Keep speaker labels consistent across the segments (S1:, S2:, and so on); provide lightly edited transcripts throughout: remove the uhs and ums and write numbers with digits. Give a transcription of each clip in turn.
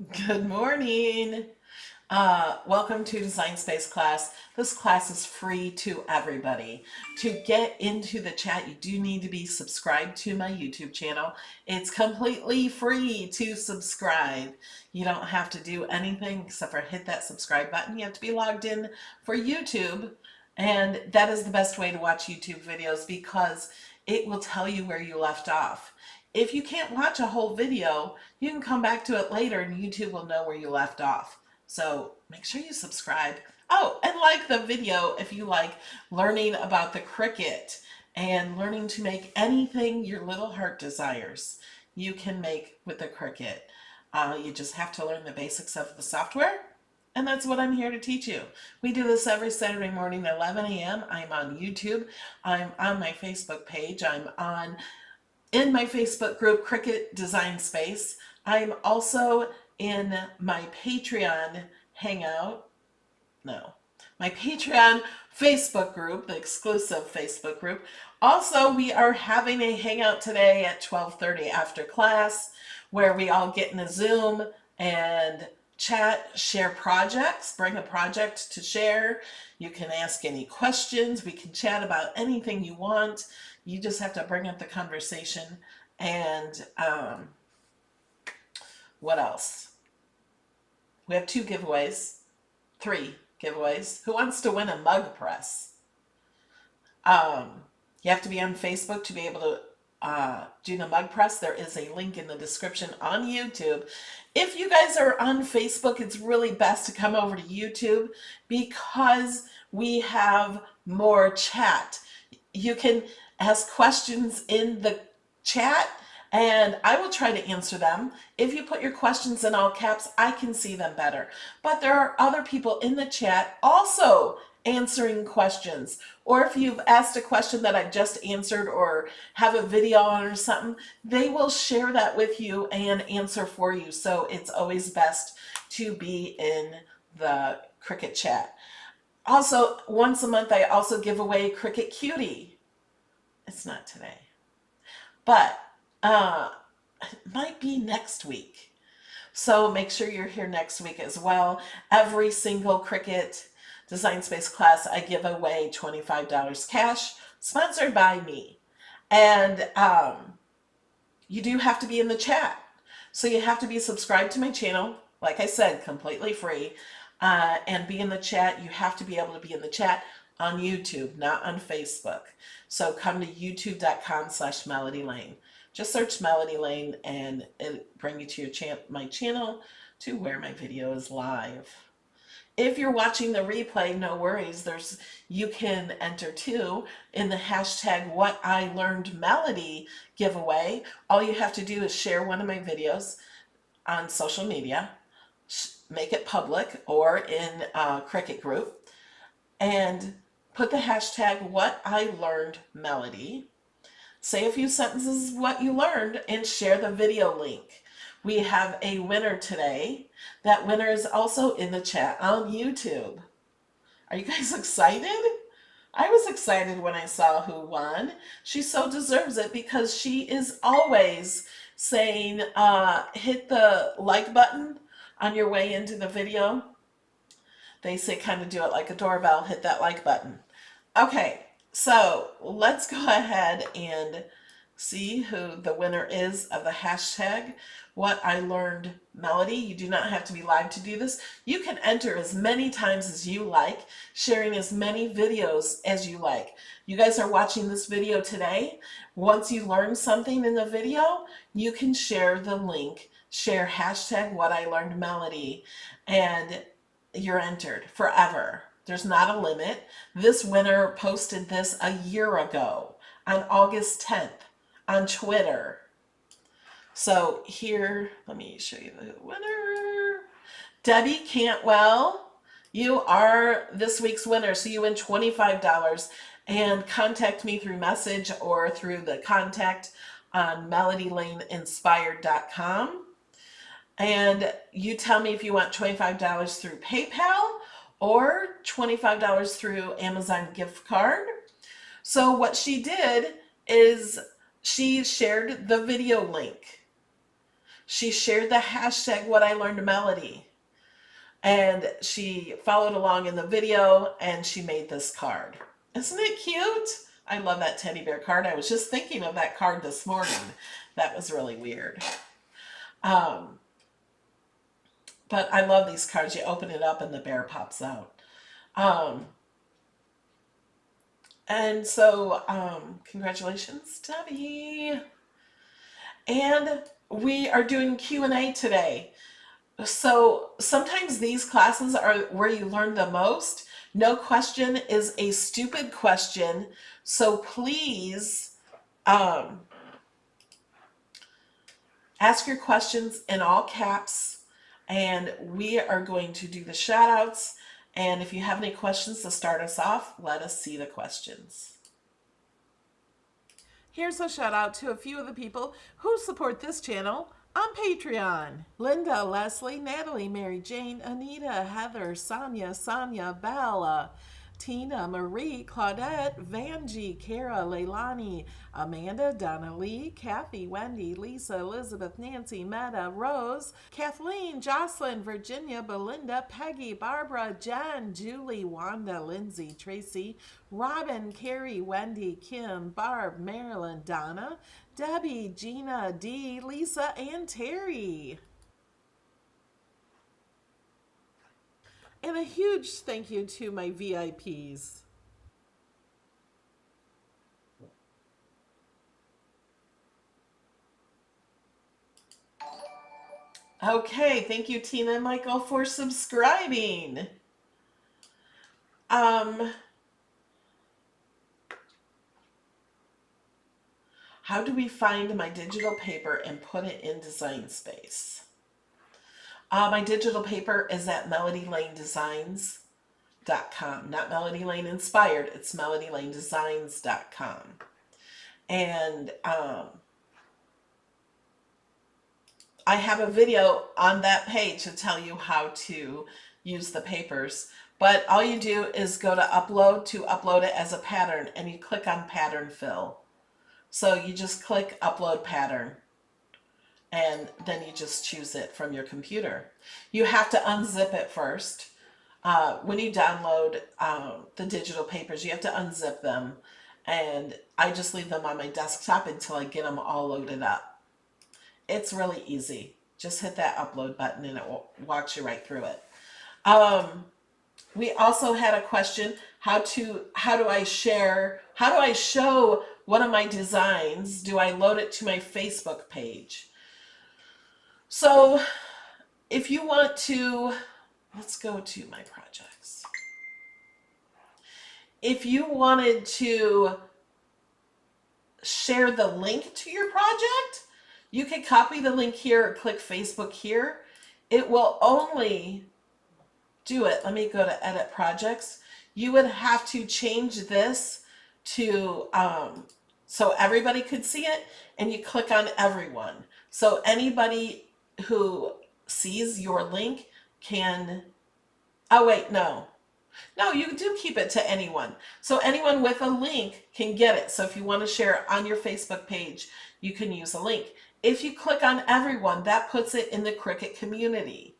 S1: Good morning. Welcome to Design Space class. This class is free to everybody. To get into the chat, you do need to be subscribed to my YouTube channel. It's completely free to subscribe. You don't have to do anything except for hit that subscribe button. You have to be logged in for YouTube, and that is the best way to watch YouTube videos because it will tell you where you left off. If you can't watch a whole video, you can come back to it later and YouTube will know where you left off. So make sure you subscribe. Oh, and like the video if you like learning about the Cricut and learning to make anything your little heart desires. You can make with the Cricut. You just have to learn the basics of the software, and that's what I'm here to teach you. We do this every Saturday morning at 11 a.m. I'm on YouTube. I'm on my Facebook page. In my Facebook group, Cricut Design Space. I'm also in my Patreon hangout. No, my Patreon Facebook group, the exclusive Facebook group. Also, we are having a hangout today at 12:30 after class where we all get in a Zoom and chat, share projects, bring a project to share. You can ask any questions. We can chat about anything you want. You just have to bring up the conversation. And what else? We have 3 giveaways. Who wants to win a mug press? You have to be on Facebook to be able to do the mug press. There is a link in the description on YouTube. If you guys are on Facebook, it's really best to come over to YouTube because we have more chat. You can ask questions in the chat and I will try to answer them. If you put your questions in all caps, I can see them better. But there are other people in the chat also answering questions. Or if you've asked a question that I just answered or have a video on or something, they will share that with you and answer for you. So it's always best to be in the Cricut chat. Also, once a month, I also give away Cricut Cutie. It's not today, but it might be next week. So make sure you're here next week as well. Every single Cricut Design Space class, I give away $25 cash, sponsored by me. And you do have to be in the chat. So you have to be subscribed to my channel, like I said, completely free, and be in the chat. You have to be able to be in the chat on YouTube, not on Facebook. So come to youtube.com/Melody Lane. Just search Melody Lane and it'll bring you to my channel to where my video is live. If you're watching the replay, no worries. You can enter too in the hashtag #WhatILearnedMelody giveaway. All you have to do is share one of my videos on social media, make it public or in a Cricut group, and put the hashtag #WhatILearnedMelody. Say a few sentences what you learned and share the video link. We have a winner today. That winner is also in the chat on YouTube. Are you guys excited? I was excited when I saw who won. She so deserves it because she is always saying, hit the like button on your way into the video. They say kind of do it like a doorbell, hit that like button. Okay, so let's go ahead and see who the winner is of the hashtag #WhatILearnedMelody. You do not have to be live to do this. You can enter as many times as you like, sharing as many videos as you like. You guys are watching this video today. Once you learn something in the video, you can share the link, share hashtag #WhatILearnedMelody, and you're entered forever. There's not a limit. This winner posted this a year ago on August 10th on Twitter. So here, let me show you the winner. Debbie Cantwell, you are this week's winner. So you win $25, and contact me through message or through the contact on melodylaneinspired.com. And you tell me if you want $25 through PayPal or $25 through Amazon gift card. So what she did is she shared the video link. She shared the hashtag What I Learned Melody, and she followed along in the video, and she made this card. Isn't it cute? I love that teddy bear card. I was just thinking of that card this morning. That was really weird. But I love these cards. You open it up and the bear pops out. And so, congratulations, Debbie. And we are doing Q&A today. So sometimes these classes are where you learn the most. No question is a stupid question. So please ask your questions in all caps. And we are going to do the shout outs. And if you have any questions to start us off, let us see the questions. Here's a shout out to a few of the people who support this channel on Patreon. Linda, Leslie, Natalie, Mary Jane, Anita, Heather, Sonia, Bella, Tina, Marie, Claudette, Vanjie, Kara, Leilani, Amanda, Donna Lee, Kathy, Wendy, Lisa, Elizabeth, Nancy, Meta, Rose, Kathleen, Jocelyn, Virginia, Belinda, Peggy, Barbara, Jen, Julie, Wanda, Lindsay, Tracy, Robin, Carrie, Wendy, Kim, Barb, Marilyn, Donna, Debbie, Gina, Dee, Lisa, and Terry. And a huge thank you to my VIPs. Okay, thank you Tina and Michael for subscribing. How do we find my digital paper and put it in Design Space? My digital paper is at melodylanedesigns.com. Not Melody Lane Inspired, it's melodylanedesigns.com. And I have a video on that page to tell you how to use the papers. But all you do is go to upload it as a pattern, and you click on pattern fill. So you just click upload pattern, and then you just choose it from your computer. You have to unzip it first. When you download the digital papers, you have to unzip them, and I just leave them on my desktop until I get them all loaded up. It's really easy. Just hit that upload button and it will walk you right through it. We also had a question, how do I show one of my designs? Do I load it to my Facebook page? So if you want to, let's go to my projects. If you wanted to share the link to your project, you can copy the link here or click Facebook here. It will only do it. Let me go to edit projects. You would have to change this to so everybody could see it, and you click on everyone. So anybody who sees your link can, oh wait, no, you do keep it to anyone. So anyone with a link can get it. So if you want to share it on your Facebook page, you can use a link. If you click on everyone, that puts it in the Cricut community.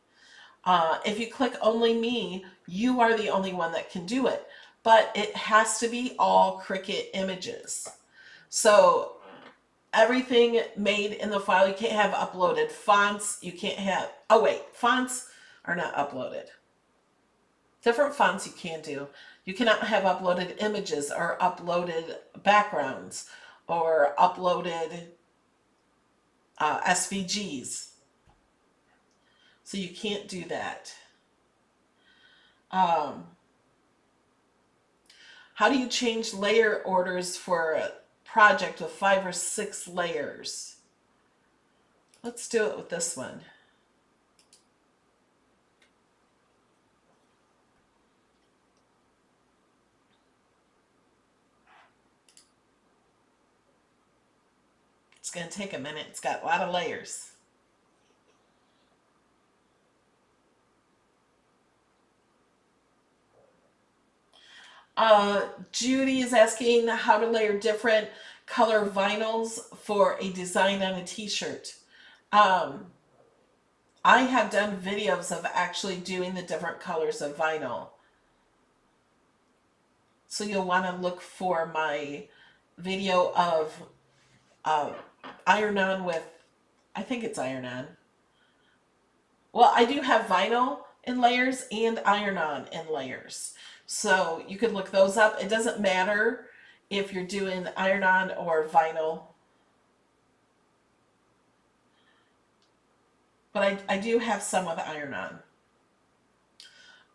S1: If you click only me, you are the only one that can do it. But it has to be all Cricut images. So everything made in the file, you can't have uploaded fonts. You can't have, oh wait, fonts are not uploaded. Different fonts you can do. You cannot have uploaded images or uploaded backgrounds or uploaded SVGs. So you can't do that. How do you change layer orders for a project with 5 or 6 layers? Let's do it with this one. It's going to take a minute. It's got a lot of layers. Judy is asking how to layer different color vinyls for a design on a t-shirt. I have done videos of actually doing the different colors of vinyl. So you'll want to look for my video of uh, iron-on with, I think it's iron-on. Well, I do have vinyl in layers and iron-on in layers. So you could look those up. It doesn't matter if you're doing iron-on or vinyl. But I do have some with iron-on.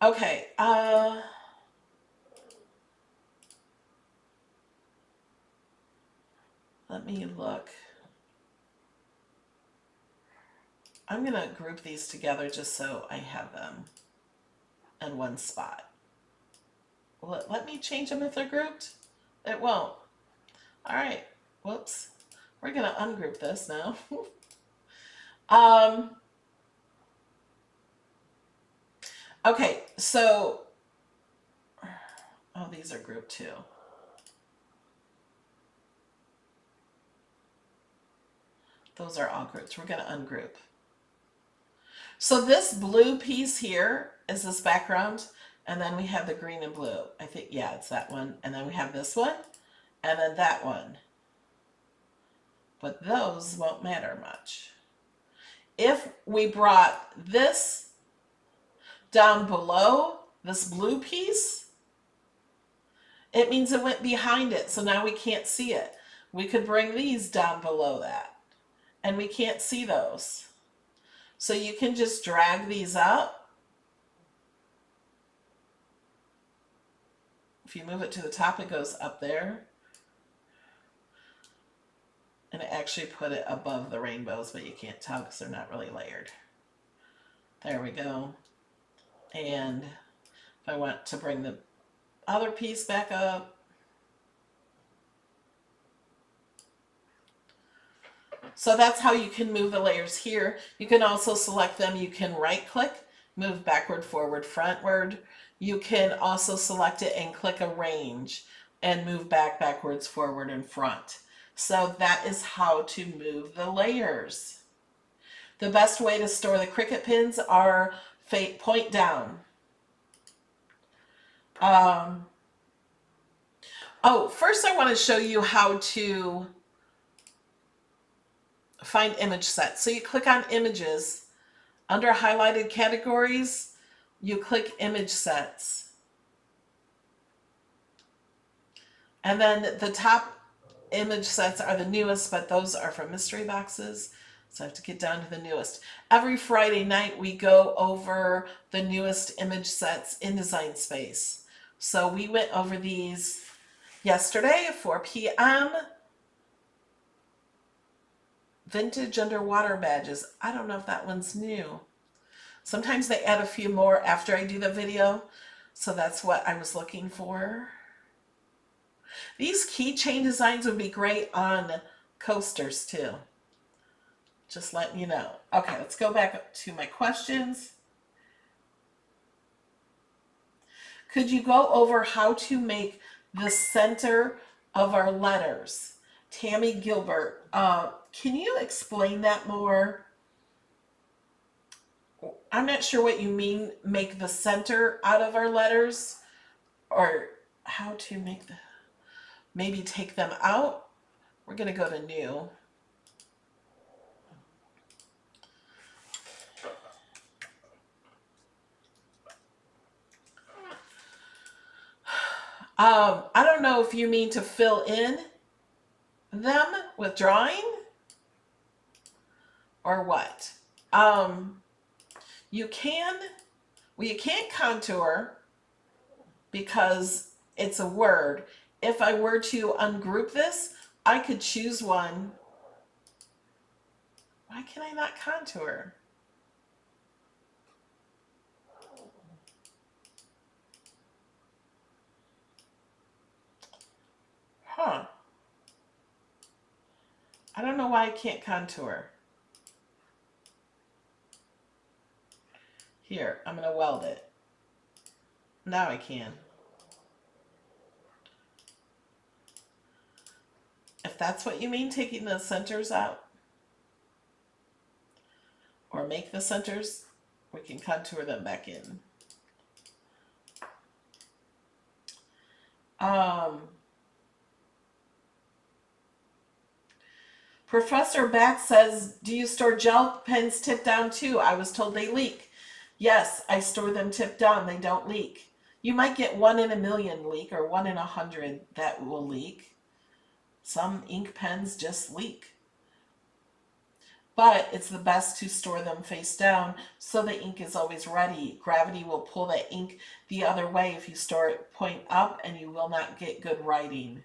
S1: Okay, let me look. I'm going to group these together just so I have them in one spot. Let me change them if they're grouped. It won't. All right. Whoops. We're going to ungroup this now. Okay, so, oh, these are grouped too. Those are all grouped. We're going to ungroup. So this blue piece here is this background, and then we have the green and blue. I think, yeah, it's that one. And then we have this one, and then that one. But those won't matter much. If we brought this down below, this blue piece, it means it went behind it, so now we can't see it. We could bring these down below that, and we can't see those. So you can just drag these up. If you move it to the top, it goes up there. And it actually put it above the rainbows, but you can't tell because they're not really layered. There we go. And if I want to bring the other piece back up, so that's how you can move the layers here. You can also select them. You can right click, move backward, forward, frontward. You can also select it and click arrange and move back, backwards, forward, and front. So that is how to move the layers. The best way to store the Cricut pins are point down. Oh, first I want to show you how to find image sets. So you click on images. Under highlighted categories, you click image sets. And then the top image sets are the newest, but those are from mystery boxes. So I have to get down to the newest. Every Friday night we go over the newest image sets in Design Space. So we went over these yesterday at 4 p.m. Vintage underwater badges. I don't know if that one's new. Sometimes they add a few more after I do the video. So that's what I was looking for. These keychain designs would be great on coasters too. Just letting you know. Okay, let's go back to my questions. Could you go over how to make the center of our letters? Tammy Gilbert, can you explain that more? I'm not sure what you mean, make the center out of our letters, or how to make the, maybe take them out. We're going to go to new. I don't know if you mean to fill in them with drawing or what. You can, well, you can't contour because it's a word. If I were to ungroup this, I could choose one. Why can I not contour? Huh. I don't know why I can't contour. Here, I'm going to weld it. Now I can. If that's what you mean, taking the centers out. Or or make the centers, we can contour them back in. Professor Bat says, do you store gel pens tipped down too? I was told they leak. Yes, I store them tipped down. They don't leak. You might get 1 in a million leak or 1 in 100 that will leak. Some ink pens just leak. But it's the best to store them face down so the ink is always ready. Gravity will pull the ink the other way if you store it point up, and you will not get good writing.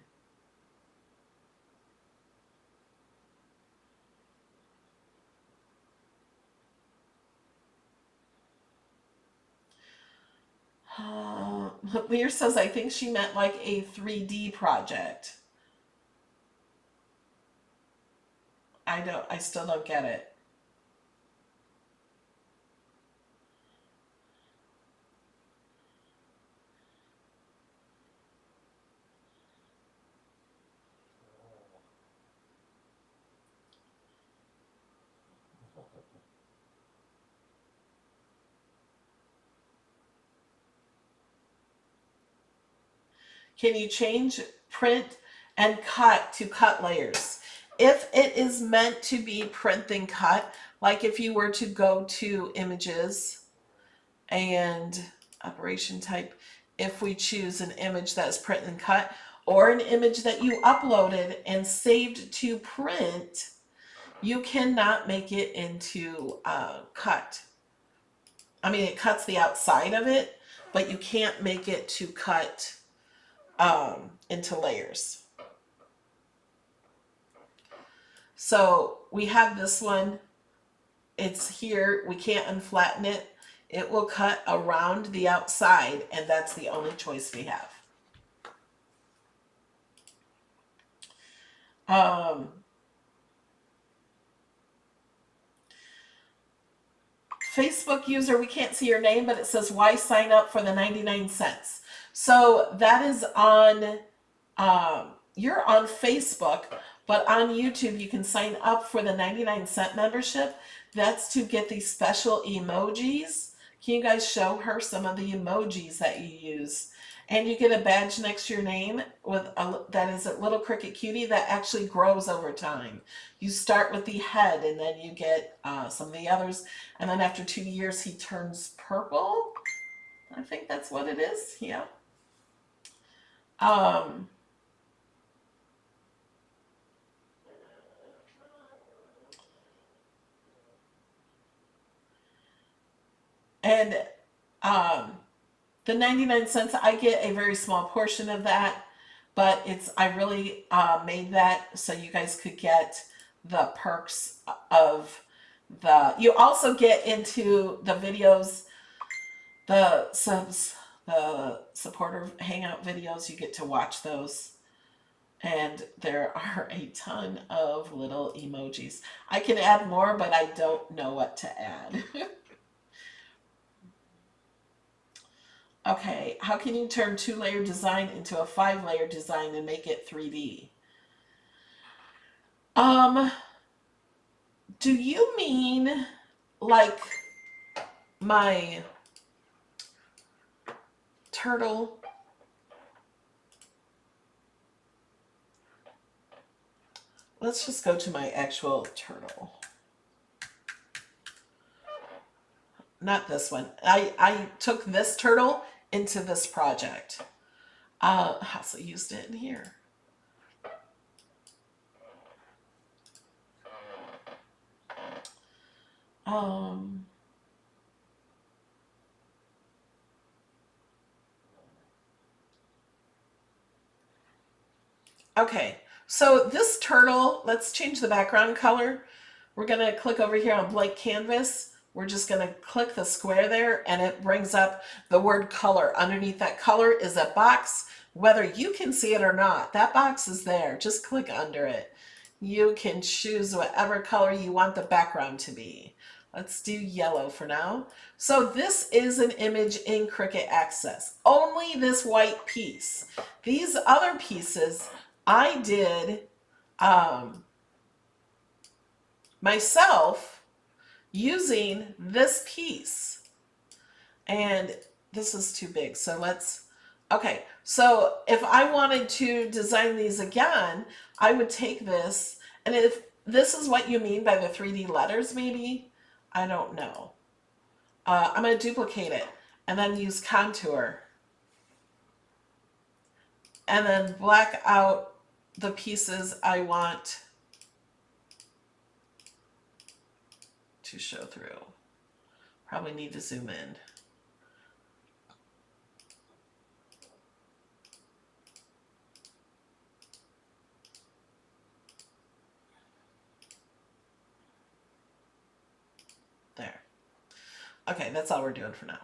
S1: Lear says, I think she meant like a 3D project. I still don't get it. Can you change print and cut to cut layers? If it is meant to be print and cut, like if you were to go to images and operation type, if we choose an image that's print and cut, or an image that you uploaded and saved to print, you cannot make it into cut. I mean, it cuts the outside of it, but you can't make it to cut into layers. So we have this one. It's here. We can't unflatten it. It will cut around the outside, and that's the only choice we have. Facebook user, we can't see your name, but it says, why sign up for the 99 cents? So that is on, you're on Facebook, but on YouTube, you can sign up for the 99-cent membership. That's to get these special emojis. Can you guys show her some of the emojis that you use? And you get a badge next to your name with that is a little Cricut cutie that actually grows over time. You start with the head, and then you get some of the others. And then after 2 years, he turns purple. I think that's what it is. Yeah. And the 99 cents, I get a very small portion of that, but I really made that so you guys could get the perks of you also get into the videos, the subs, the supporter hangout videos, you get to watch those. And there are a ton of little emojis. I can add more, but I don't know what to add. Okay, how can you turn 2-layer design into a 5-layer design and make it 3D? Do you mean like my turtle? Let's just go to my actual turtle. Not this one. I took this turtle into this project. I also used it in here. Okay, so this turtle, let's change the background color. We're going to click over here on blank canvas. We're just going to click the square there, and it brings up the word color. Underneath that color is a box, whether you can see it or not. That box is there. Just click under it. You can choose whatever color you want the background to be. Let's do yellow for now. So this is an image in Cricut Access. Only this white piece. These other pieces I did myself using this piece. And this is too big, so let's, okay, so if I wanted to design these again, I would take this, and if this is what you mean by the 3D letters, maybe, I don't know. I'm going to duplicate it and then use contour and then black out the pieces I want to show through. Probably need to zoom in. There. Okay, that's all we're doing for now.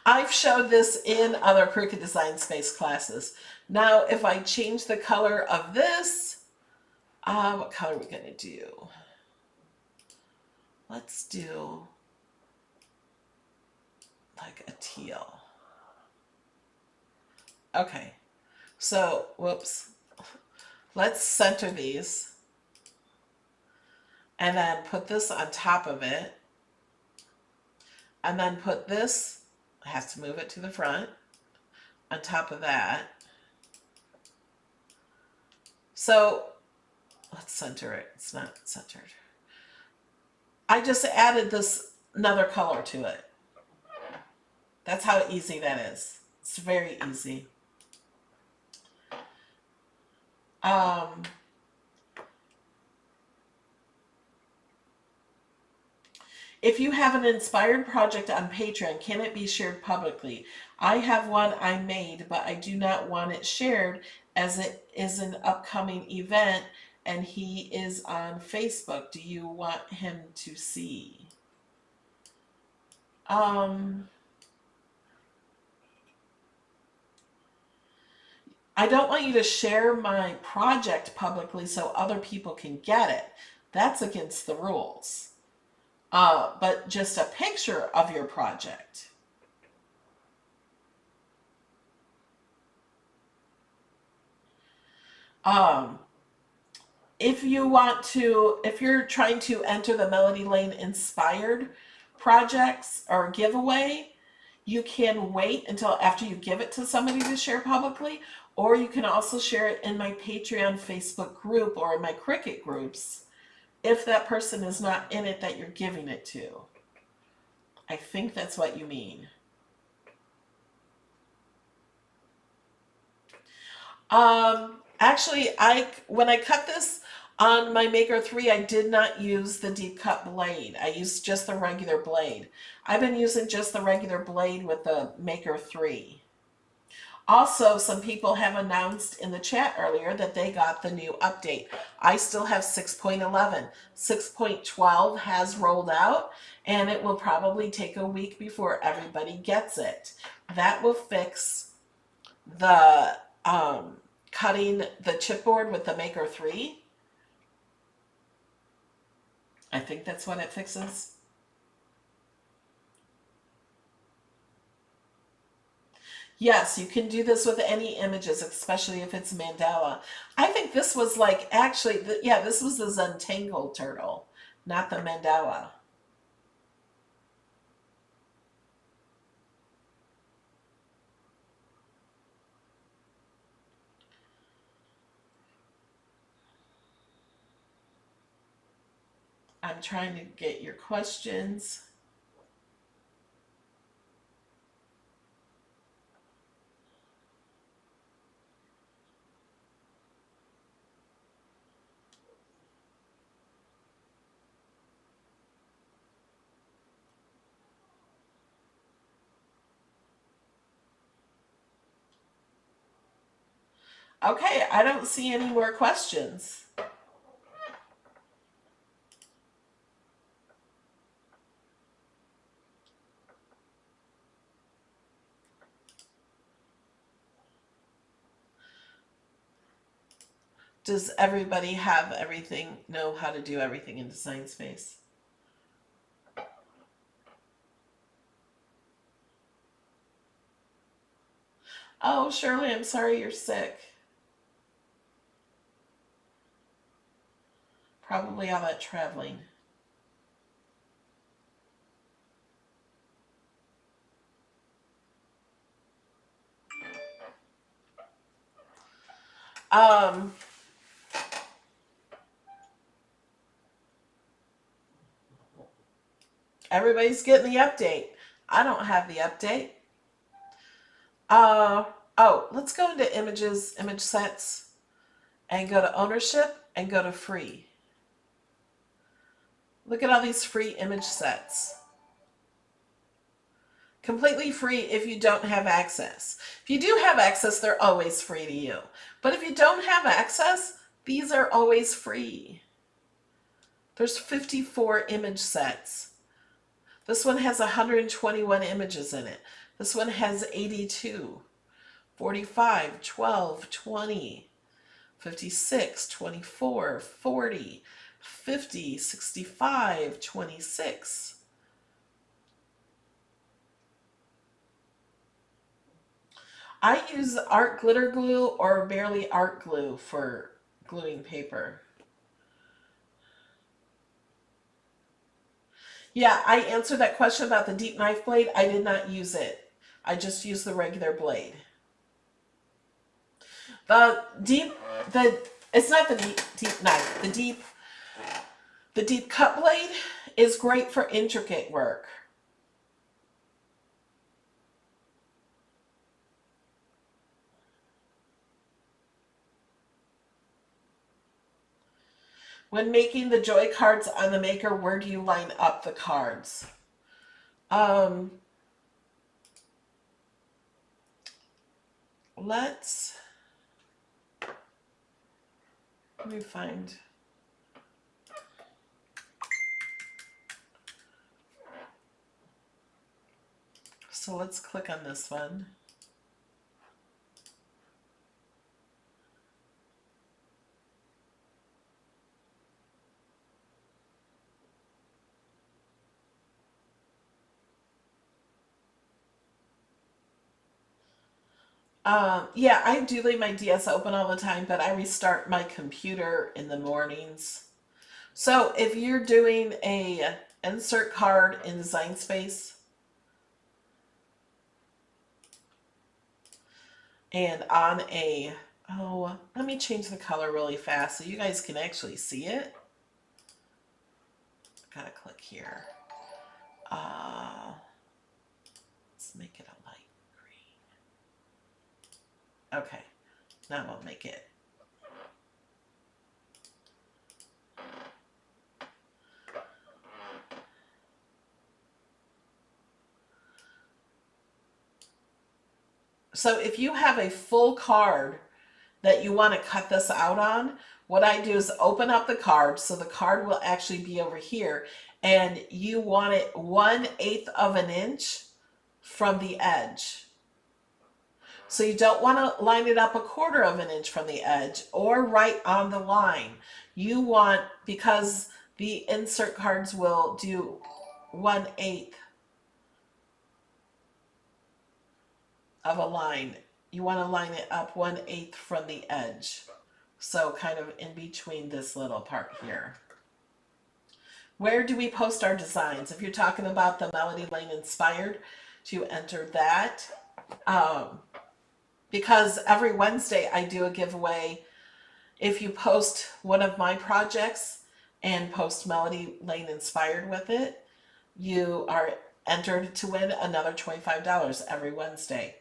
S1: I've showed this in other Cricut Design Space classes. Now, if I change the color of this, what color are we going to do? Let's do like a teal. Okay, so, whoops. Let's center these and then put this on top of it. And then put this, I have to move it to the front, on top of that. So let's center it. It's not centered. I just added this another color to it. That's how easy that is. It's very easy. If you have an inspired project on Patreon, can it be shared publicly? I have one I made, but I do not want it shared as it is an upcoming event and he is on Facebook. Do you want him to see? I don't want you to share my project publicly so other people can get it. That's against the rules. But just a picture of your project. If you're trying to enter the Melody Lane inspired projects or giveaway, you can wait until after you give it to somebody to share publicly, or you can also share it in my Patreon Facebook group or in my Cricut groups if that person is not in it that you're giving it to. I think that's what you mean. Actually, when I cut this on my Maker 3, I did not use the deep cut blade. I used just the regular blade. I've been using just the regular blade with the Maker 3. Also, some people have announced in the chat earlier that they got the new update. I still have 6.11. 6.12 has rolled out, and it will probably take a week before everybody gets it. That will fix the cutting the chipboard with the Maker 3. I think that's what it fixes. Yes, you can do this with any images, especially if it's mandala. I think this was like, actually, yeah, this was the Zentangle turtle, not the mandala. I'm trying to get your questions. Okay, I don't see any more questions. Does everybody have everything, know how to do everything in Design Space? Oh, Shirley, I'm sorry you're sick. Probably all that traveling. Um, Everybody's getting the update. I don't have the update. Uh, oh, let's go into images, image sets, and go to ownership and go to free. Look at all these free image sets. Completely free if you don't have access. If you do have access, they're always free to you. But if you don't have access, these are always free. There's 54 image sets. This one has 121 images in it. This one has 82, 45, 12, 20, 56, 24, 40, 50, 65, 26. I use art glitter glue or barely art glue for gluing paper. Yeah, I answered that question about the deep knife blade. I did not use it. I just used the regular blade. The deep, it's not the deep knife. The deep cut blade is great for intricate work. When making the joy cards on the maker, where do you line up the cards? Um, let me find. So let's click on this one. Yeah, I do leave my DS open all the time, but I restart my computer in the mornings. So if you're doing a insert card in Design Space and on a, oh, let me change the color really fast so you guys can actually see it. Gotta click here. Let's make it a light green. Okay, now we'll make it. So if you have a full card that you want to cut this out on, what I do is open up the card so the card will actually be over here, and you want it 1/8 of an inch from the edge. So you don't want to line it up 1/4 of an inch from the edge or right on the line. You want, because the insert cards will do 1/8 of a line. You want to line it up 1/8 from the edge. So kind of in between this little part here. Where do we post our designs? If you're talking about the Melody Lane Inspired, to enter that. Because every Wednesday I do a giveaway. If you post one of my projects and post Melody Lane Inspired with it, you are entered to win another $25 every Wednesday.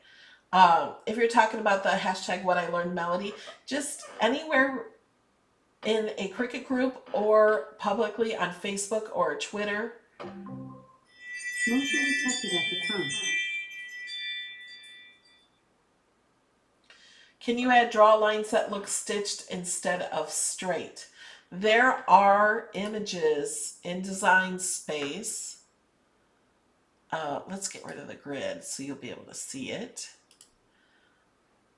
S1: If you're talking about the hashtag What I Learned Melody, just anywhere in a Cricut group or publicly on Facebook or Twitter.
S2: Motion detected at the front.
S1: Can you add draw lines that look stitched instead of straight? There are images in Design Space. Let's get rid of the grid so you'll be able to see it.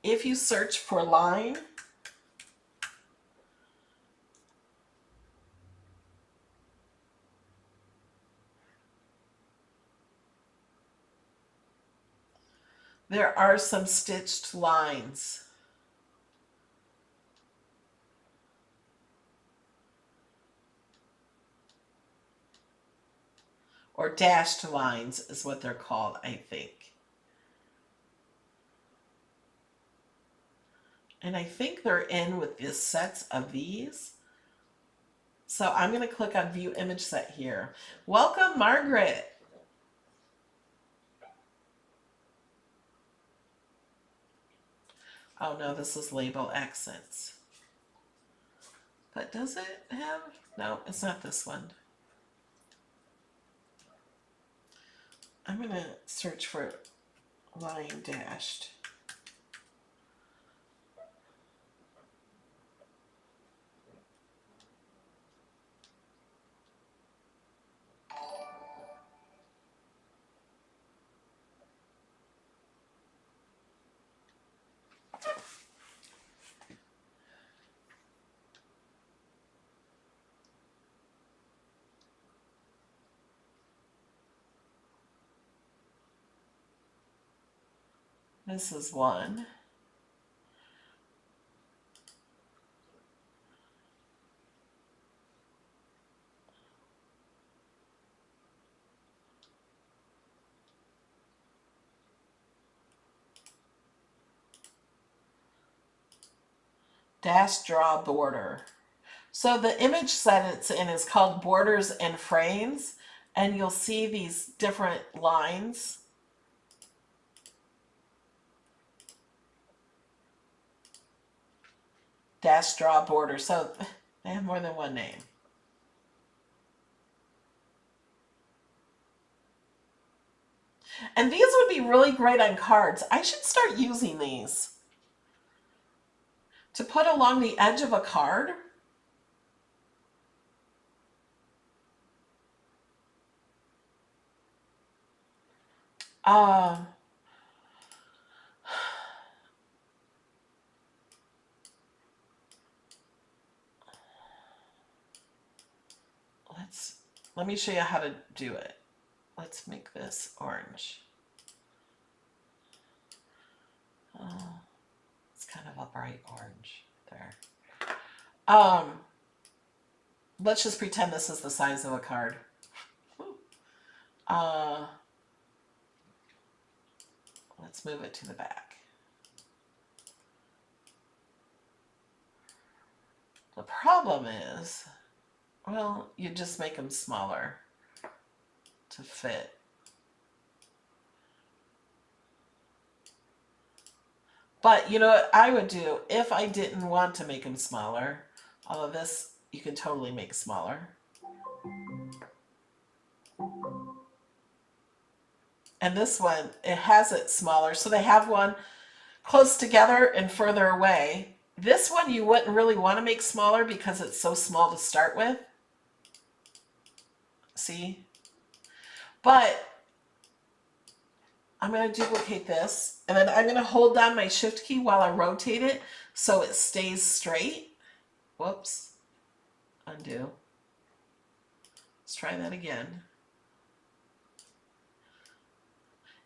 S1: If you search for line, there are some stitched lines. Or dashed lines is what they're called, I think. And I think they're in with this sets of these. So I'm going to click on view image set here. Welcome, Margaret. Oh no, this is label accents. But does it have? No, it's not this one. I'm going to search for line dashed. This is one. Dash draw border. So the image set it's in is called Borders and Frames, and you'll see these different lines. Dash draw border. So they have more than one name. And these would be really great on cards. I should start using these to put along the edge of a card. Uh, let me show you how to do it. Let's make this orange. Oh, it's kind of a bright orange there. Let's just pretend this is the size of a card. Let's move it to the back. The problem is, well, you just make them smaller to fit. But you know what I would do if I didn't want to make them smaller? All of this you can totally make smaller. And this one, it has it smaller. So they have one close together and further away. This one you wouldn't really want to make smaller because it's so small to start with. See? But I'm going to duplicate this, and then I'm going to hold down my shift key while I rotate it so it stays straight. Whoops. Undo. Let's try that again.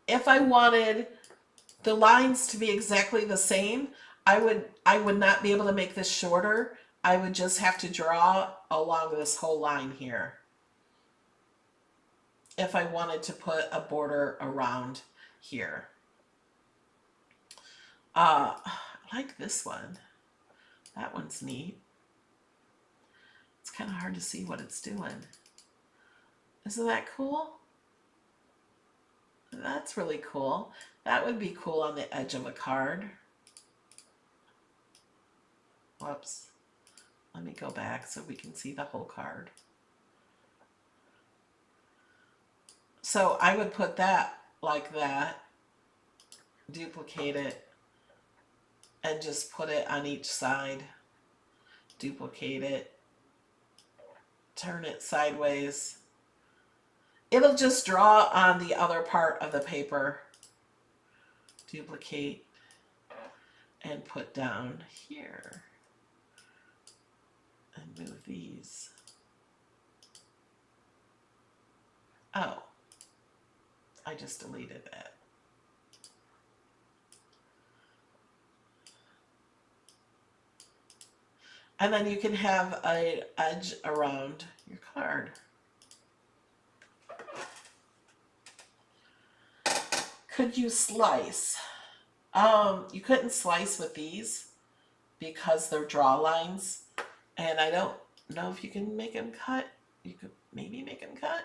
S1: If I wanted the lines to be exactly the same, I would not be able to make this shorter. I would just have to draw along this whole line here if I wanted to put a border around here. I like this one. That one's neat. It's kind of hard to see what it's doing. Isn't that cool? That's really cool. That would be cool on the edge of a card. Whoops. Let me go back so we can see the whole card. So I would put that like that, duplicate it, and just put it on each side. Duplicate it, turn it sideways. It'll just draw on the other part of the paper. Duplicate and put down here. And move these. Oh, I just deleted that. And then you can have an edge around your card. Could you slice? You couldn't slice with these. because they're draw lines. And I don't know if you can make them cut. You could maybe make them cut.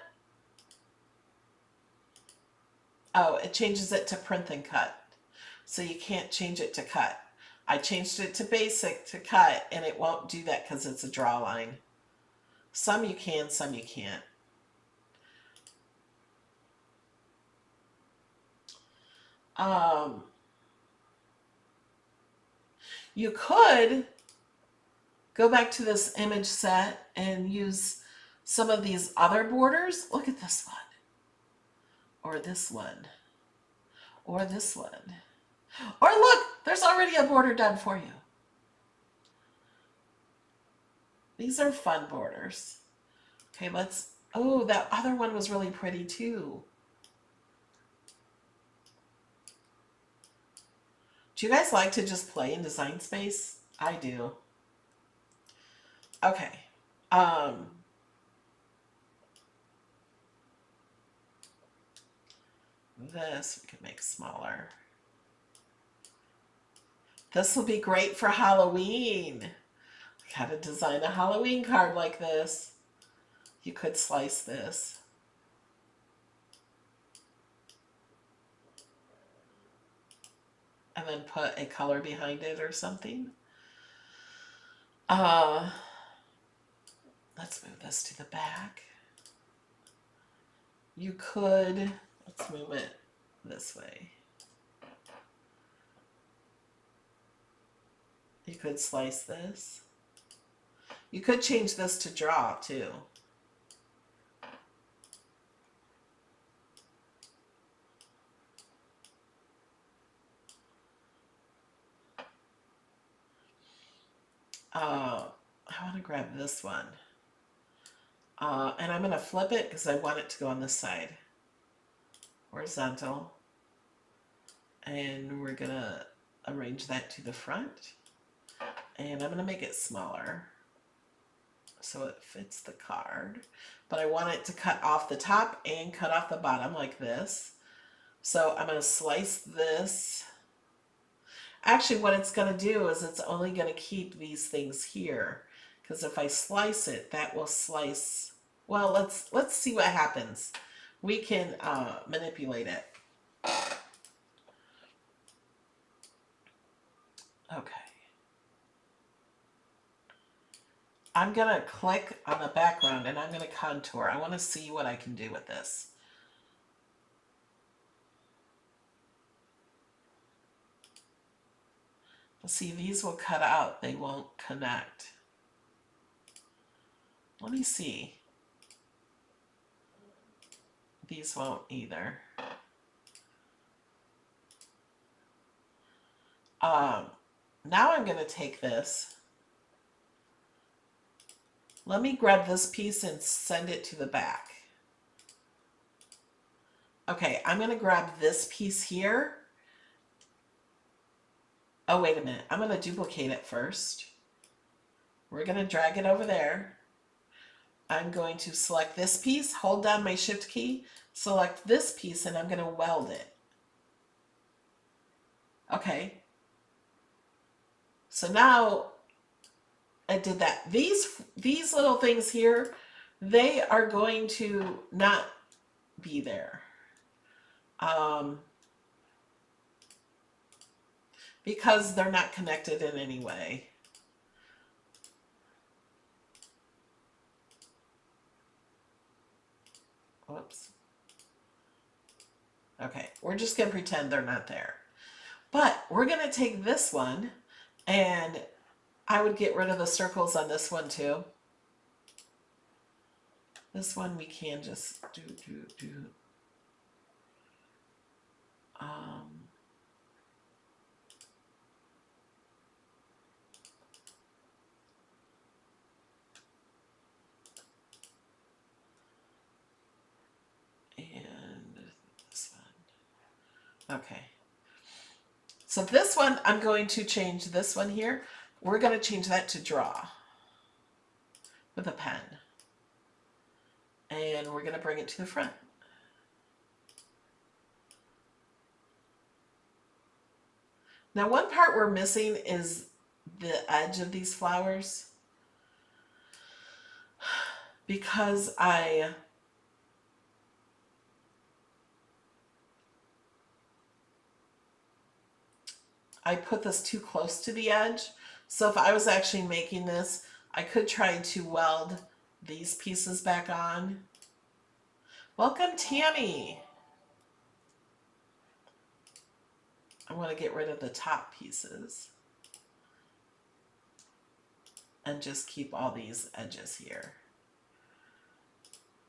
S1: Oh, it changes it to print and cut. So you can't change it to cut. I changed it to basic to cut, and it won't do that because it's a draw line. Some you can, some you can't. You could go back to this image set and use some of these other borders. Look at this one, or this one, or this one. Or look, there's already a border done for you. These are fun borders. Okay, let's, oh, that other one was really pretty too. Do you guys like to just play in Design Space? I do. Okay. This we can make smaller. This will be great for Halloween. How to design a Halloween card like this. You could slice this. And then put a color behind it or something. Let's move this to the back. You could, let's move it this way. You could slice this. You could change this to draw too. I want to grab this one. And I'm going to flip it because I want it to go on this side. Horizontal. And we're going to arrange that to the front. And I'm going to make it smaller so it fits the card. But I want it to cut off the top and cut off the bottom like this. So I'm going to slice this. Actually, what it's going to do is it's only going to keep these things here. Because if I slice it, that will slice. Well, let's see what happens. We can manipulate it. Okay. I'm going to click on the background and I'm going to contour. I want to see what I can do with this. See, these will cut out. They won't connect. Let me see. These won't either. Now I'm going to take this. Let me grab this piece and send it to the back. Okay, I'm going to grab this piece here. Oh, wait a minute. I'm going to duplicate it first. We're going to drag it over there. I'm going to select this piece, hold down my Shift key, select this piece, and I'm going to weld it. Okay. So now I did that. These little things here, they are going to not be there. Because they're not connected in any way. Whoops. Okay, we're just going to pretend they're not there. But we're going to take this one, and I would get rid of the circles on this one too. This one we can just do. Okay. So this one, I'm going to change this one here. We're going to change that to draw with a pen. And we're going to bring it to the front. Now one part we're missing is the edge of these flowers because I put this too close to the edge. So if I was actually making this, I could try to weld these pieces back on. Welcome, Tammy. I want to get rid of the top pieces and just keep all these edges here.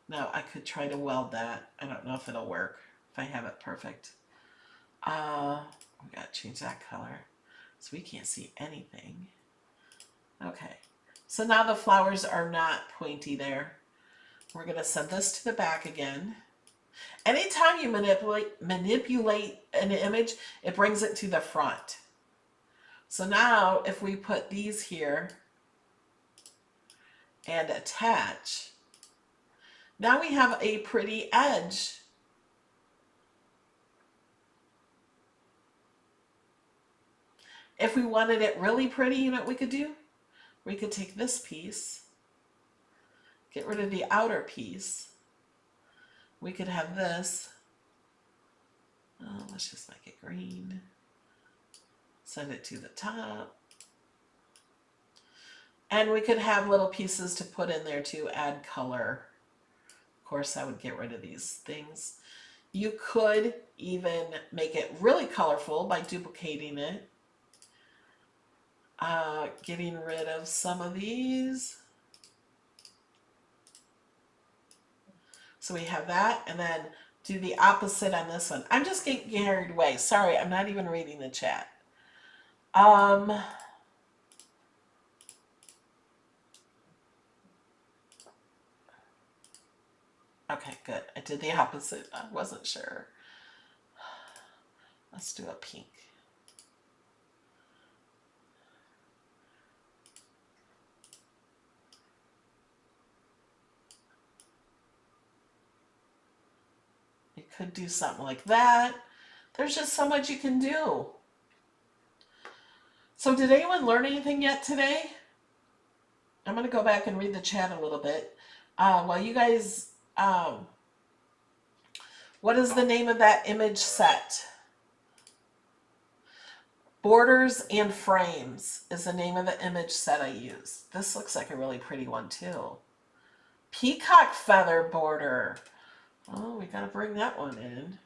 S1: Now I could try to weld that. I don't know if it'll work, if I have it perfect. We gotta change that color so we can't see anything. Okay, so now the flowers are not pointy there. We're gonna send this to the back again. Anytime you manipulate an image, it brings it to the front. So now if we put these here and attach, now we have a pretty edge. If we wanted it really pretty, you know what we could do? We could take this piece, get rid of the outer piece. We could have this. Oh, let's just make it green. Send it to the top. And we could have little pieces to put in there to add color. Of course, I would get rid of these things. You could even make it really colorful by duplicating it. Getting rid of some of these. So we have that, and then do the opposite on this one. I'm just getting carried away. Sorry, I'm not even reading the chat. Okay, good. I did the opposite. I wasn't sure. Let's do a pink. You could do something like that. There's just so much you can do. So did anyone learn anything yet today? I'm going to go back and read the chat a little bit. While you guys, what is the name of that image set? Borders and Frames is the name of the image set I use. This looks like a really pretty one too. Peacock feather border. Oh, we gotta bring that one in.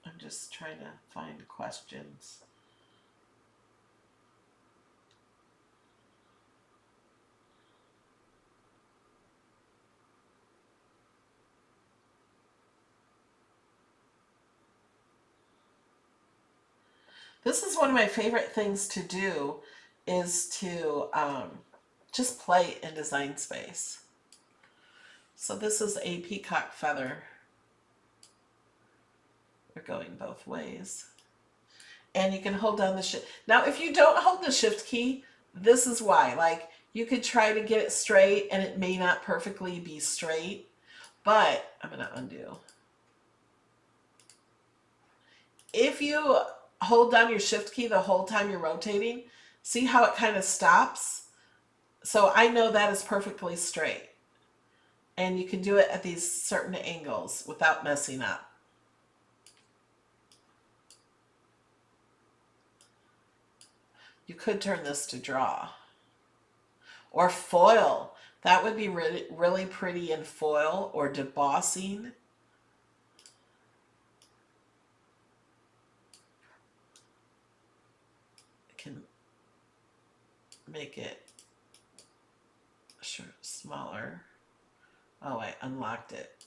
S1: I'm just trying to find questions. This is one of my favorite things to do, is to just play in Design Space. So this is a peacock feather. We're going both ways. And you can hold down the shift. Now, if you don't hold the shift key, this is why. Like, you could try to get it straight and it may not perfectly be straight, but I'm going to undo. If you hold down your shift key the whole time you're rotating, see how it kind of stops? So I know that is perfectly straight. And you can do it at these certain angles without messing up. You could turn this to draw. Or foil. That would be really, really pretty in foil or debossing. Can make it smaller. Oh, I unlocked it.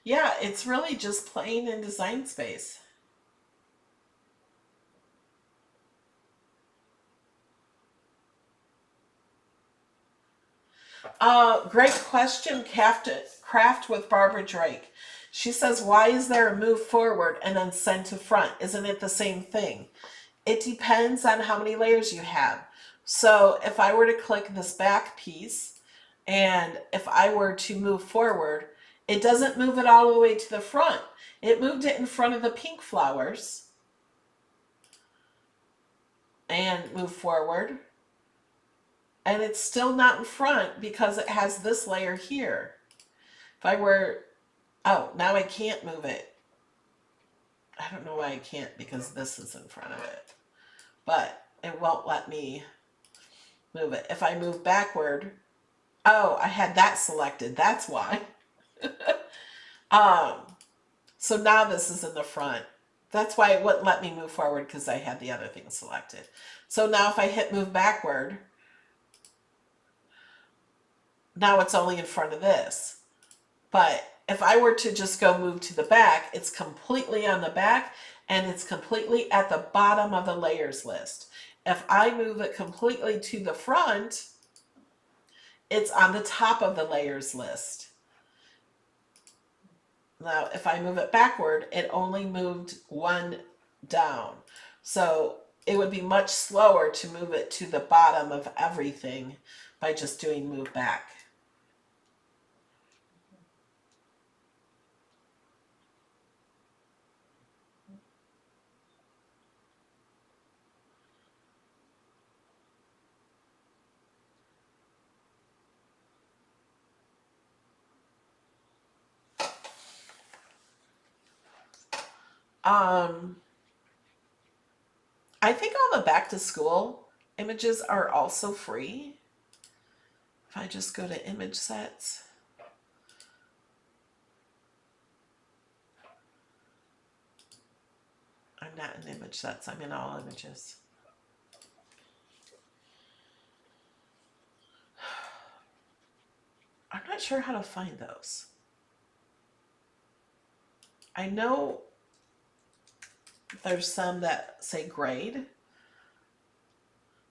S1: Yeah, it's really just playing in design space. Great question, Craft with Barbara Drake. She says, why is there a move forward and then send to front? Isn't it the same thing? It depends on how many layers you have. So if I were to click this back piece and if I were to move forward, it doesn't move it all the way to the front. It moved it in front of the pink flowers and move forward. And it's still not in front because it has this layer here. If I were, oh, now I can't move it. I don't know why I can't because this is in front of it. But it won't let me move it. If I move backward, oh, I had that selected. That's why. um, so now this is in the front. That's why it wouldn't let me move forward because I had the other thing selected. So now if I hit move backward, now it's only in front of this. But if I were to just go move to the back, it's completely on the back and it's completely at the bottom of the layers list. If I move it completely to the front, it's on the top of the layers list. Now, if I move it backward, it only moved one down. So it would be much slower to move it to the bottom of everything by just doing move back. I think all the back to school images are also free. If I just go to image sets. I'm not in image sets, I'm in all images. I'm not sure how to find those. I know there's some that say grade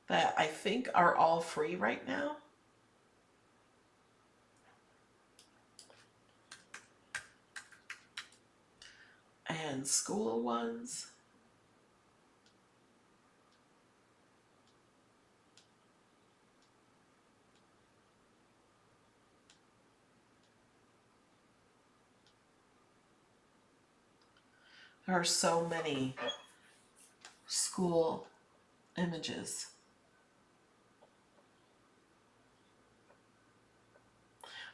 S1: that I think are all free right now. And school ones. There are so many school images.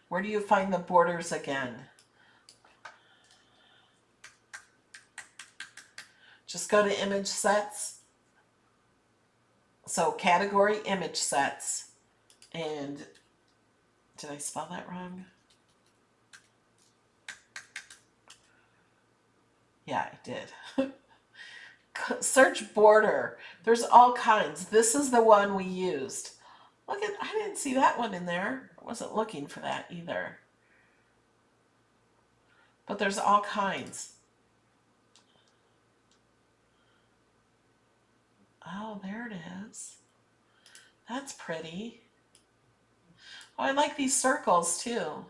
S1: Where do you find the borders again? Just go to image sets. So category image sets. And did I spell that wrong? Yeah, I did. Search border. There's all kinds. This is the one we used. Look at, I didn't see that one in there. I wasn't looking for that either. But there's all kinds. Oh, there it is. That's pretty. Oh, I like these circles too.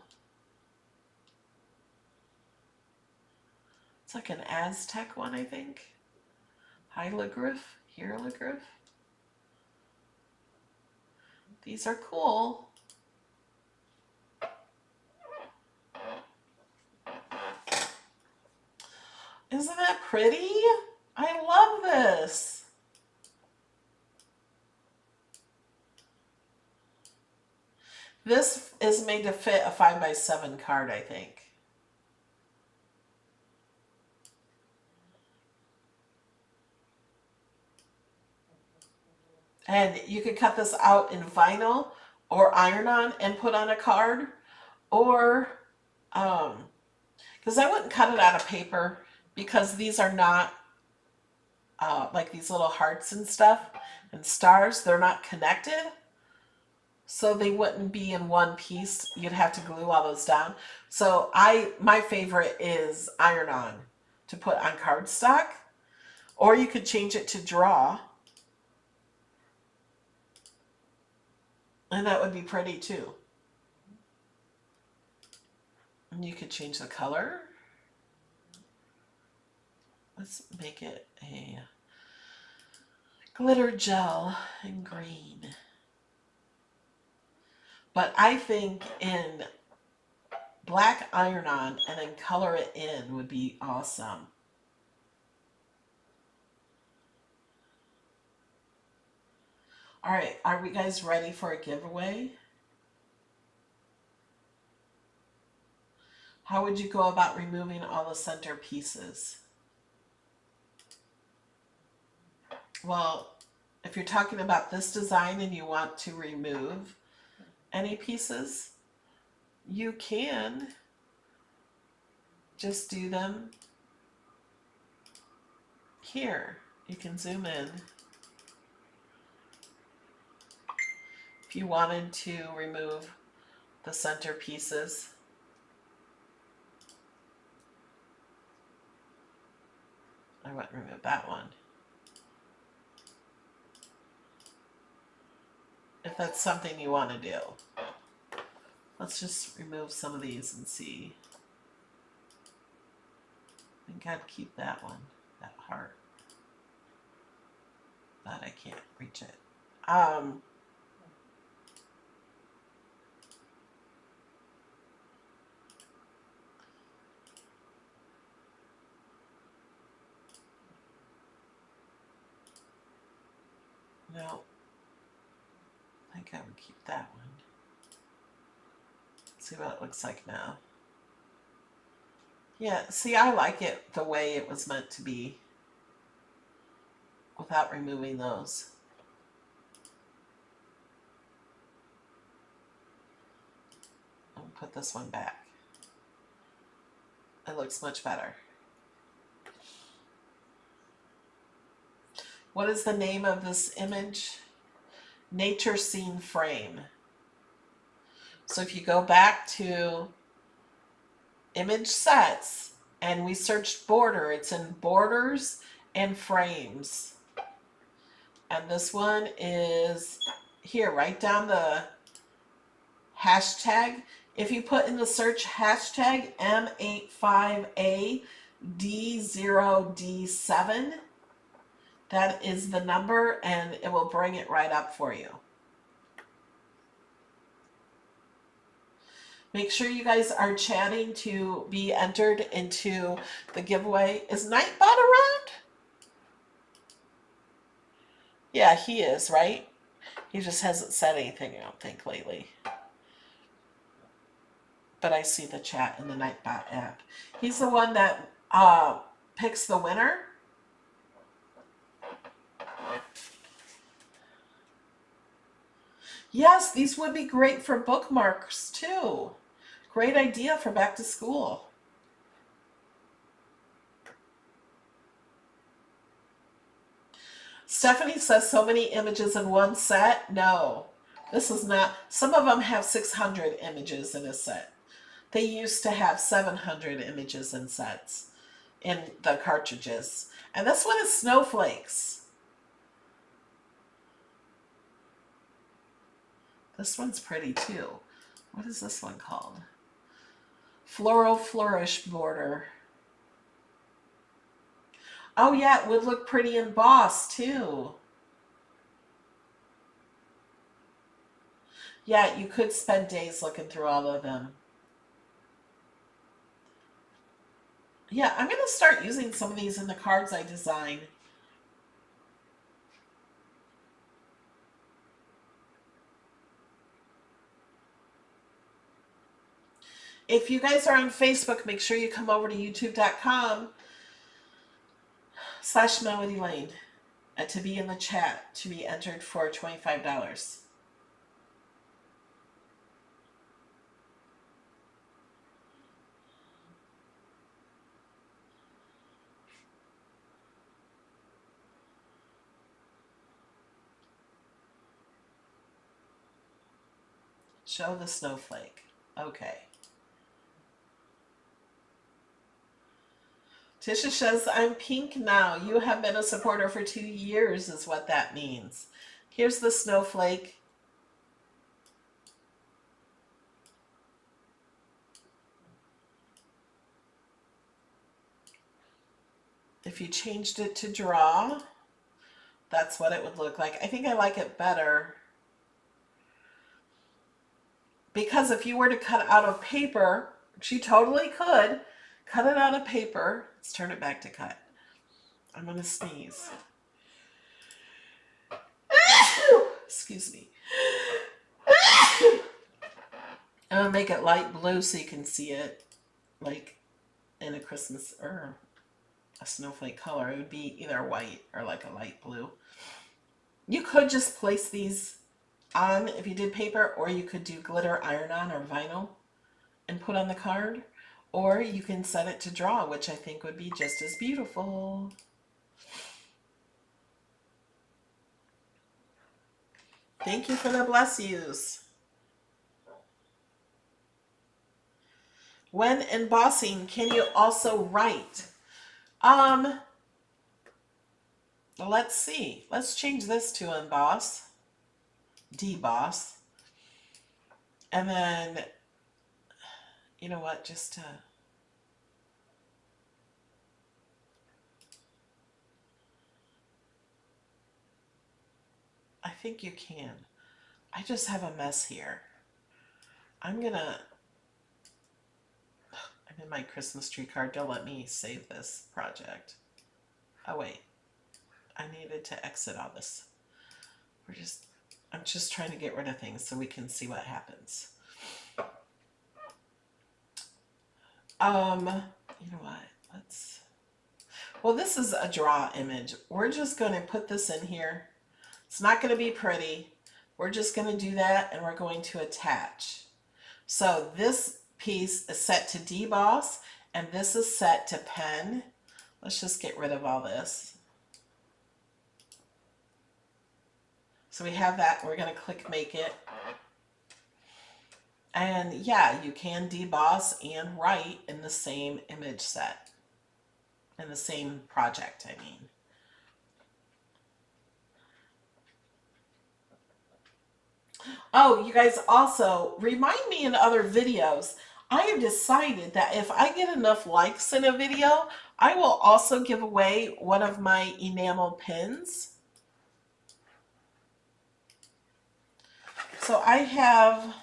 S1: It's like an Aztec one, I think. Hieroglyph. These are cool. Isn't that pretty? I love this. This is made to fit a 5x7 card, I think. And you could cut this out in vinyl or iron on and put on a card, or because I wouldn't cut it out of paper because these are not like these little hearts and stuff and stars, they're not connected. so they wouldn't be in one piece. You'd have to glue all those down. So my favorite is iron-on to put on cardstock, or you could change it to draw, and that would be pretty too. And you could change the color. Let's make it a glitter gel in green. But I think in black iron-on and then color it in would be awesome. All right, are we guys ready for a giveaway? How would you go about removing all the center pieces? Well, if you're talking about this design and you want to remove any pieces, you can just do them here. You can zoom in. If you wanted to remove the center pieces, I wouldn't remove that one. If that's something you want to do. Let's just remove some of these and see. I think I'd keep that one, that heart. But I can't reach it. No. I think I would keep that one. Let's see what it looks like now. Yeah, see, I like it the way it was meant to be without removing those. I'll put this one back. It looks much better. What is the name of this image? Nature Scene Frame. So if you go back to image sets and we searched border, it's in borders and frames. And this one is here, write down the hashtag. If you put in the search hashtag M85AD0D7, that is the number, and it will bring it right up for you. Make sure you guys are chatting to be entered into the giveaway. Is Nightbot around? Yeah, he is, right? He just hasn't said anything, I don't think, lately. But I see the chat in the Nightbot app. He's the one that picks the winner. Yes, these would be great for bookmarks too. Great idea for back to school. Stephanie says so many images in one set. No, this is not. Some of them have 600 images in a set. They used to have 700 images in sets in the cartridges. And this one is snowflakes. This one's pretty too. What is this one called? Floral Flourish border. Oh yeah, it would look pretty embossed too. Yeah, you could spend days looking through all of them. Yeah, I'm going to start using some of these in the cards I design. If you guys are on Facebook, make sure you come over to youtube.com/Melody Lane to be in the chat to be entered for $25. Show the snowflake. Okay. Tisha says, I'm pink now. You have been a supporter for 2 years is what that means. Here's the snowflake. If you changed it to draw, that's what it would look like. I think I like it better because if you were to cut out of paper, which you totally could, cut it out of paper. Let's turn it back to cut. I'm going to sneeze. Excuse me. I'm going to make it light blue so you can see it like in a Christmas or a snowflake color. It would be either white or like a light blue. You could just place these on if you did paper, or you could do glitter iron-on or vinyl and put on the card, or you can set it to draw, which I think would be just as beautiful. Thank you for the bless yous. When embossing, can you also write? Let's see. Let's change this to emboss, deboss, and then, you know what, just I think you can. I just have a mess here. I'm in my Christmas tree card. Don't let me save this project. Oh wait, I needed to exit all this. I'm just trying to get rid of things so we can see what happens. You know what? Well, this is a draw image. We're just going to put this in here. It's not going to be pretty. We're just going to do that and we're going to attach. So this piece is set to deboss and this is set to pen. Let's just get rid of all this. So we have that. We're going to click make it. And yeah, you can deboss and write in the same image set, in the same project, I mean. Oh, you guys also remind me in other videos, I have decided that if I get enough likes in a video, I will also give away one of my enamel pins. So I have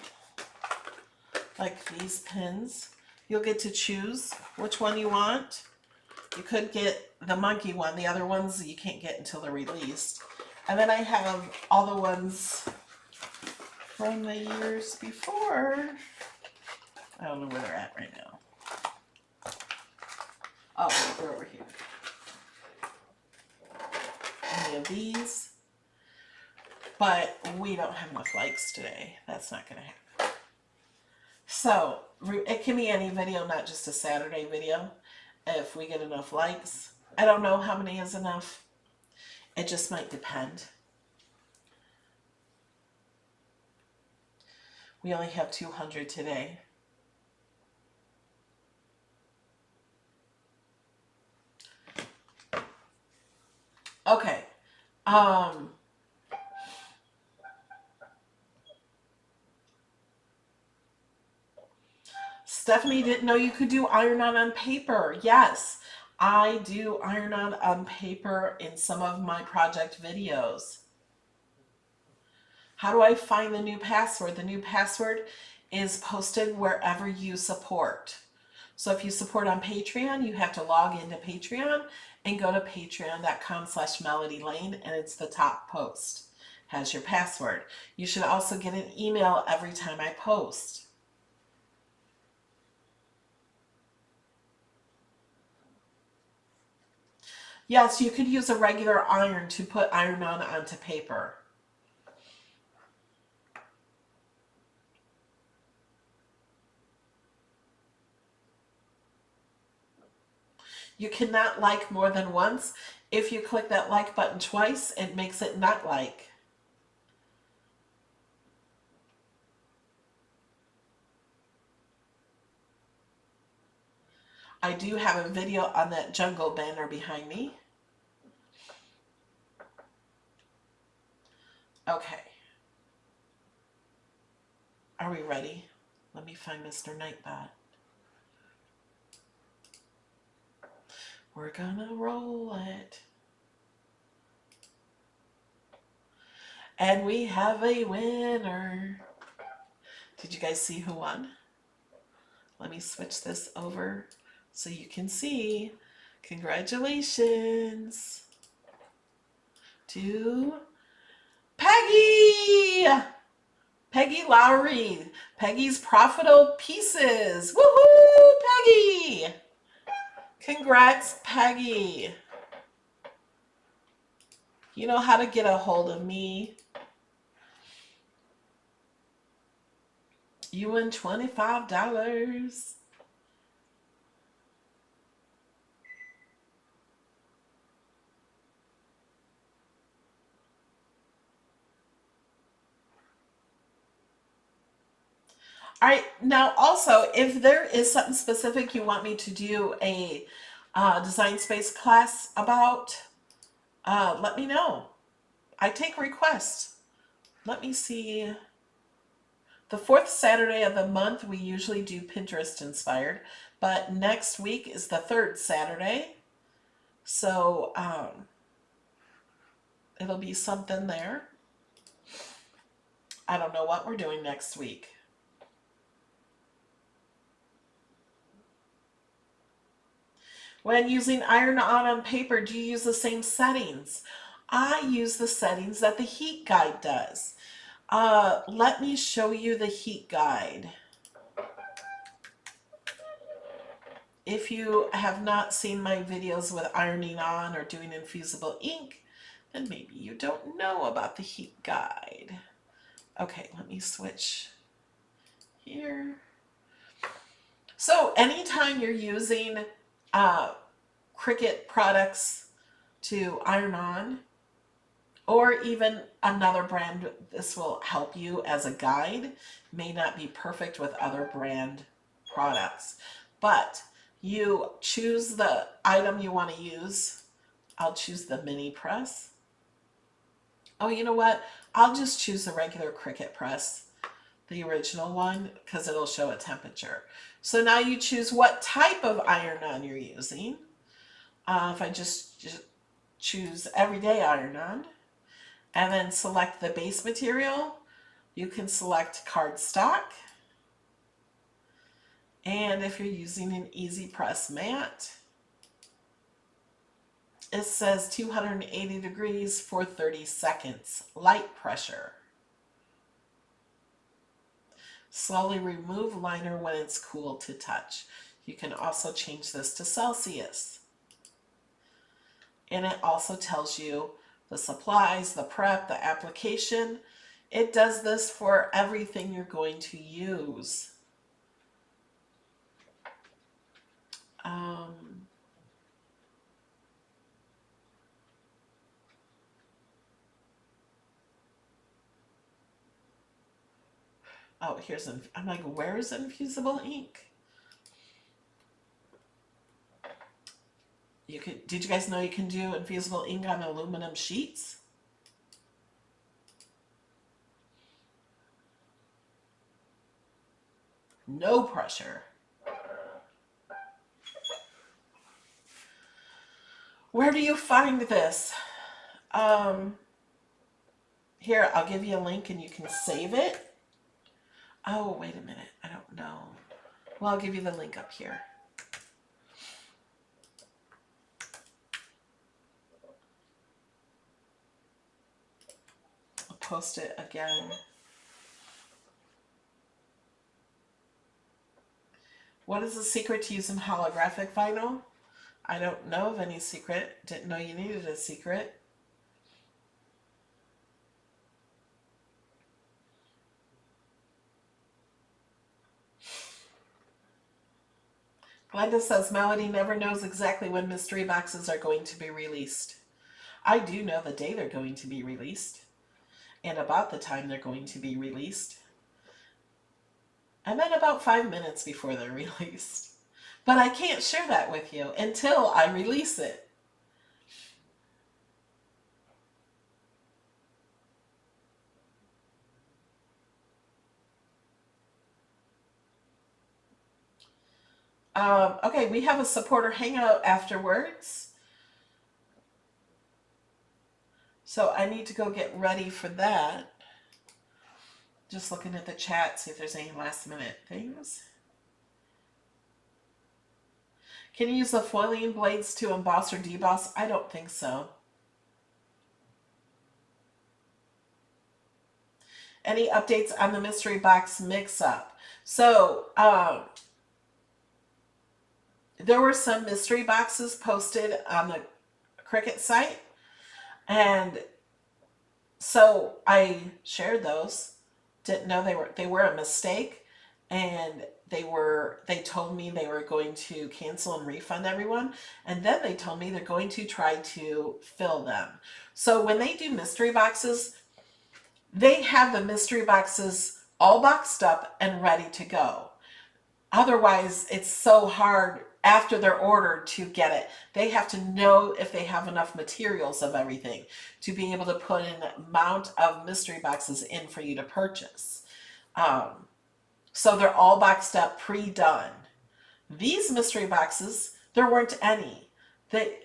S1: like these pins. You'll get to choose which one you want. You could get the monkey one. The other ones you can't get until they're released. And then I have all the ones from the years before. I don't know where they're at right now. Oh, they're over here. Any of these. But we don't have enough likes today. That's not going to happen. So it can be any video, not just a Saturday video. If we get enough likes. I don't know how many is enough. It just might depend. We only have 200 today. Okay. Stephanie didn't know you could do iron-on paper. Yes, I do iron-on paper in some of my project videos. How do I find the new password? The new password is posted wherever you support. So if you support on Patreon, you have to log into Patreon and go to patreon.com/melodylane, and it's the top post. Has your password. You should also get an email every time I post. Yes, you could use a regular iron to put iron-on onto paper. You cannot like more than once. If you click that like button twice, it makes it not like. I do have a video on that jungle banner behind me. Okay. Are we ready? Let me find Mr. Nightbot. We're gonna roll it. And we have a winner. Did you guys see who won? Let me switch this over so you can see. Congratulations to Peggy! Peggy Lowry. Peggy's Profitable Pieces. Woohoo, Peggy! Congrats, Peggy. You know how to get a hold of me. You win $25. All right, now also, if there is something specific you want me to do a design space class about, let me know. I take requests. Let me see. The fourth Saturday of the month, we usually do Pinterest inspired, but next week is the third Saturday. So it'll be something there. I don't know what we're doing next week. When using iron-on on paper, do you use the same settings? I use the settings that the heat guide does. Let me show you the heat guide. If you have not seen my videos with ironing on or doing infusible ink, then maybe you don't know about the heat guide. Okay, let me switch here. So anytime you're using Cricut products to iron on, or even another brand, this will help you as a guide. May not be perfect with other brand products, but you choose the item you want to use. I'll choose the mini press. Oh, you know what? I'll just choose the regular Cricut press, the original one, because it'll show a temperature. So now you choose what type of iron-on you're using. If I just choose everyday iron-on, and then select the base material, you can select cardstock. And if you're using an easy press mat, it says 280 degrees for 30 seconds, light pressure. Slowly remove liner when it's cool to touch. You can also change this to Celsius. And it also tells you the supplies, the prep, the application. It does this for everything you're going to use. Oh, here's I'm like, where is infusible ink? Did you guys know you can do infusible ink on aluminum sheets? No pressure. Where do you find this? Here, I'll give you a link and you can save it. Oh, wait a minute. I don't know. Well, I'll give you the link up here. I'll post it again. What is the secret to using holographic vinyl? I don't know of any secret. Didn't know you needed a secret. Glenda says Melody never knows exactly when mystery boxes are going to be released. I do know the day they're going to be released and about the time they're going to be released. And then about 5 minutes before they're released. But I can't share that with you until I release it. Okay, we have a supporter hangout afterwards. So I need to go get ready for that. Just looking at the chat, see if there's any last minute things. Can you use the foiling blades to emboss or deboss? I don't think so. Any updates on the mystery box mix-up? So, there were some mystery boxes posted on the Cricut site, and so I shared those. Didn't know they were a mistake, and they told me they were going to cancel and refund everyone, and then they told me they're going to try to fill them. So when they do mystery boxes, they have the mystery boxes all boxed up and ready to go. Otherwise, it's so hard after they're ordered to get it. They have to know if they have enough materials of everything to be able to put an amount of mystery boxes in for you to purchase. So they're all boxed up, pre-done. These mystery boxes, there weren't any. They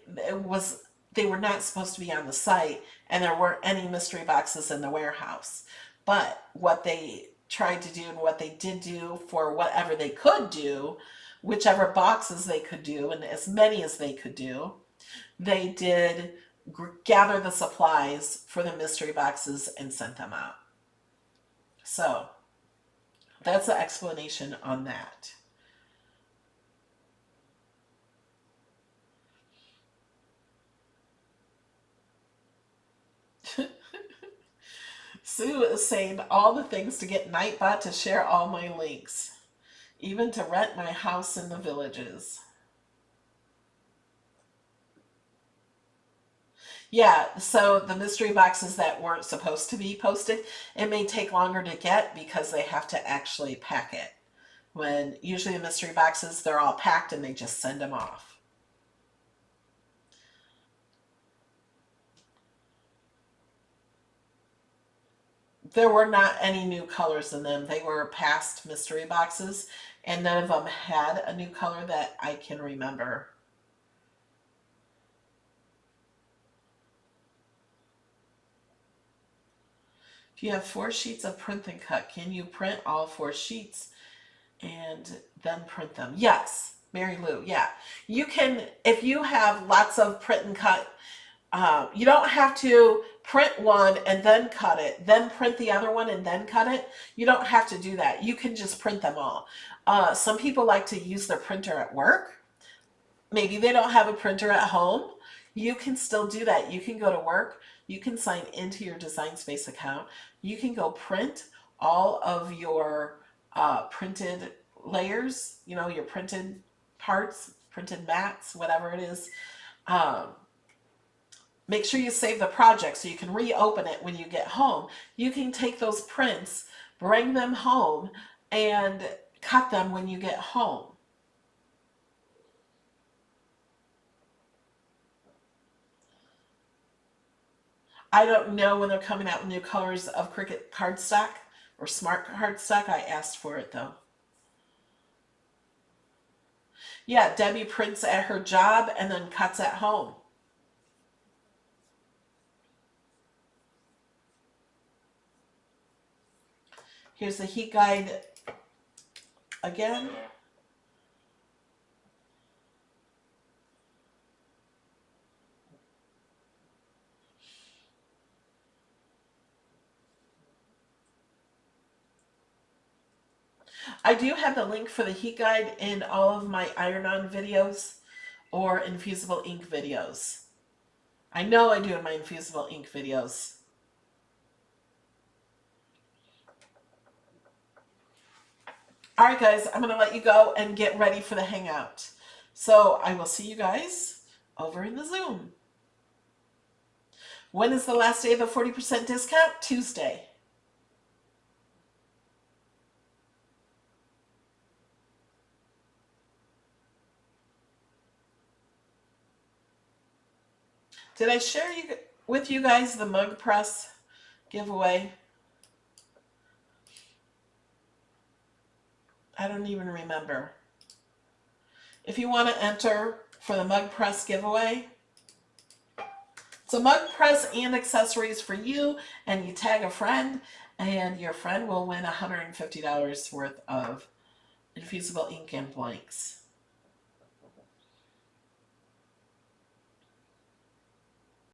S1: were not supposed to be on the site, and there weren't any mystery boxes in the warehouse. But what they tried to do and what they did do for whatever they could do, whichever boxes they could do, and as many as they could do, they did gather the supplies for the mystery boxes and sent them out. So that's the explanation on that. Sue is saying all the things to get Nightbot to share all my links, even to rent my house in the villages. Yeah, so the mystery boxes that weren't supposed to be posted, it may take longer to get because they have to actually pack it. When usually the mystery boxes, they're all packed and they just send them off. There were not any new colors in them. They were past mystery boxes, and none of them had a new color that I can remember. If you have 4 sheets of print and cut, can you print all 4 sheets and then print them? Yes, Mary Lou, yeah. You can, if you have lots of print and cut, you don't have to print one and then cut it, then print the other one and then cut it. You don't have to do that. You can just print them all. Some people like to use their printer at work. Maybe they don't have a printer at home. You can still do that. You can go to work. You can sign into your Design Space account. You can go print all of your printed layers, you know, your printed parts, printed mats, whatever it is. Make sure you save the project so you can reopen it when you get home. You can take those prints, bring them home, and cut them when you get home. I don't know when they're coming out with new colors of Cricut cardstock or smart cardstock. I asked for it though. Yeah, Debbie prints at her job and then cuts at home. Here's the heat guide again. I do have the link for the heat guide in all of my iron-on videos or infusible ink videos. I know I do in my infusible ink videos. All right, guys, I'm going to let you go and get ready for the hangout. So I will see you guys over in the Zoom. When is the last day of the 40% discount? Tuesday. Did I share with you guys the mug press giveaway? I don't even remember. If you want to enter for the mug press giveaway, it's a mug press and accessories for you, and you tag a friend, and your friend will win $150 worth of infusible ink and blanks.